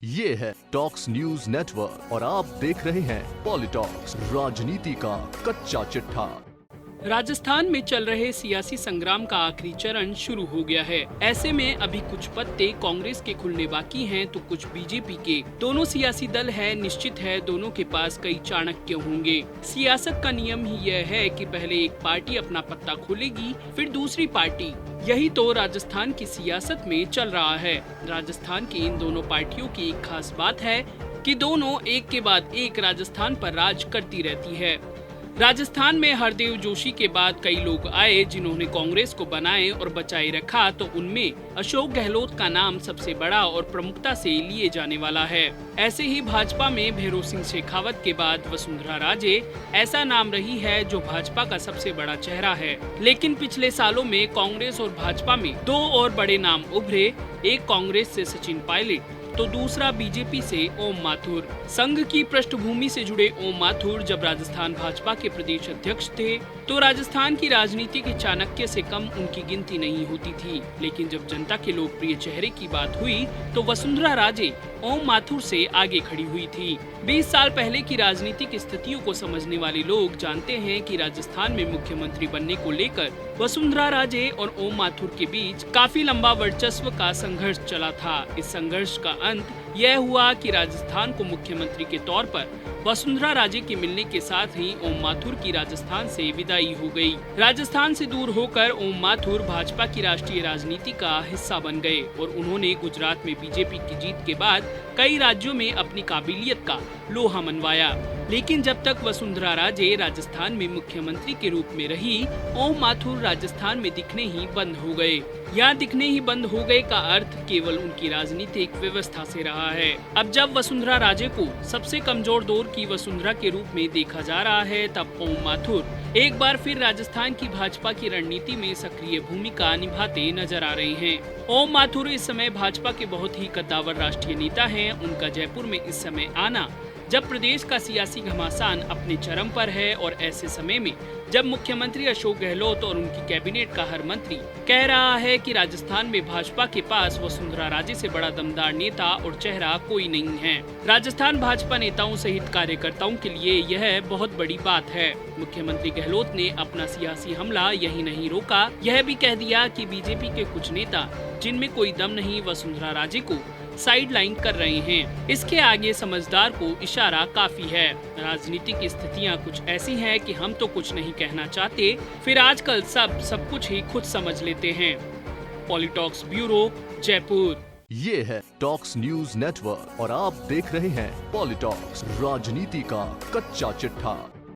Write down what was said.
ये है talks news network और आप देख रहे हैं पॉलिटॉक्स, राजनीति का कच्चा चिट्ठा। राजस्थान में चल रहे सियासी संग्राम का आखिरी चरण शुरू हो गया है। ऐसे में अभी कुछ पत्ते कांग्रेस के खुलने बाकी हैं तो कुछ बीजेपी के। दोनों सियासी दल है, निश्चित है दोनों के पास कई चाणक्य होंगे। सियासत का नियम ही यह है कि पहले एक पार्टी अपना पत्ता खोलेगी, फिर दूसरी पार्टी। यही तो राजस्थान की सियासत में चल रहा है। राजस्थान की इन दोनों पार्टियों की एक खास बात है कि दोनों एक के बाद एक राजस्थान पर राज करती रहती है। राजस्थान में हरदेव जोशी के बाद कई लोग आए जिन्होंने कांग्रेस को बनाए और बचाए रखा, तो उनमें अशोक गहलोत का नाम सबसे बड़ा और प्रमुखता से लिए जाने वाला है। ऐसे ही भाजपा में भैरों सिंह शेखावत के बाद वसुंधरा राजे ऐसा नाम रही है जो भाजपा का सबसे बड़ा चेहरा है। लेकिन पिछले सालों में कांग्रेस और भाजपा में दो और बड़े नाम उभरे, एक कांग्रेस से सचिन पायलट तो दूसरा बीजेपी से ओम माथुर। संघ की पृष्ठभूमि से जुड़े ओम माथुर जब राजस्थान भाजपा के प्रदेश अध्यक्ष थे तो राजस्थान की राजनीति के चाणक्य से कम उनकी गिनती नहीं होती थी। लेकिन जब जनता के लोकप्रिय चेहरे की बात हुई तो वसुंधरा राजे ओम माथुर से आगे खड़ी हुई थी। 20 साल पहले की राजनीतिक स्थितियों को समझने वाले लोग जानते हैं कि राजस्थान में मुख्यमंत्री बनने को लेकर वसुंधरा राजे और ओम माथुर के बीच काफी लंबा वर्चस्व का संघर्ष चला था। इस संघर्ष का अंत यह हुआ कि राजस्थान को मुख्यमंत्री के तौर पर वसुंधरा राजे के मिलने के साथ ही ओम माथुर की राजस्थान से विदाई हो गई। राजस्थान से दूर होकर ओम माथुर भाजपा की राष्ट्रीय राजनीति का हिस्सा बन गए और उन्होंने गुजरात में बीजेपी की जीत के बाद कई राज्यों में अपनी काबिलियत का लोहा मनवाया। लेकिन जब तक वसुंधरा राजे राजस्थान में मुख्यमंत्री के रूप में रही, ओम माथुर राजस्थान में दिखने ही बंद हो गए। यहाँ दिखने ही बंद हो गए का अर्थ केवल उनकी राजनीतिक व्यवस्था से रहा है। अब जब वसुंधरा राजे को सबसे कमजोर दौर की वसुंधरा के रूप में देखा जा रहा है, तब ओम माथुर एक बार फिर राजस्थान की भाजपा की रणनीति में सक्रिय भूमिका निभाते नजर आ रहे हैं। ओम माथुर इस समय भाजपा के बहुत ही कद्दावर राष्ट्रीय नेता हैं। उनका जयपुर में इस समय आना जब प्रदेश का सियासी घमासान अपने चरम पर है और ऐसे समय में जब मुख्यमंत्री अशोक गहलोत और उनकी कैबिनेट का हर मंत्री कह रहा है कि राजस्थान में भाजपा के पास वसुंधरा राजे से बड़ा दमदार नेता और चेहरा कोई नहीं है। राजस्थान भाजपा नेताओं सहित कार्यकर्ताओं के लिए यह बहुत बड़ी बात है। मुख्यमंत्री गहलोत ने अपना सियासी हमला यही नहीं रोका, यह भी कह दिया कि बीजेपी के कुछ नेता जिनमें कोई दम नहीं वसुंधरा राजे को साइड लाइन कर रहे हैं। इसके आगे समझदार को इशारा काफी है। राजनीतिक स्थितियां कुछ ऐसी हैं कि हम तो कुछ नहीं कहना चाहते, फिर आजकल सब कुछ ही खुद समझ लेते हैं। पॉलिटॉक्स ब्यूरो, जयपुर। ये है टॉक्स न्यूज नेटवर्क और आप देख रहे हैं पॉलिटॉक्स, राजनीति का कच्चा चिट्ठा।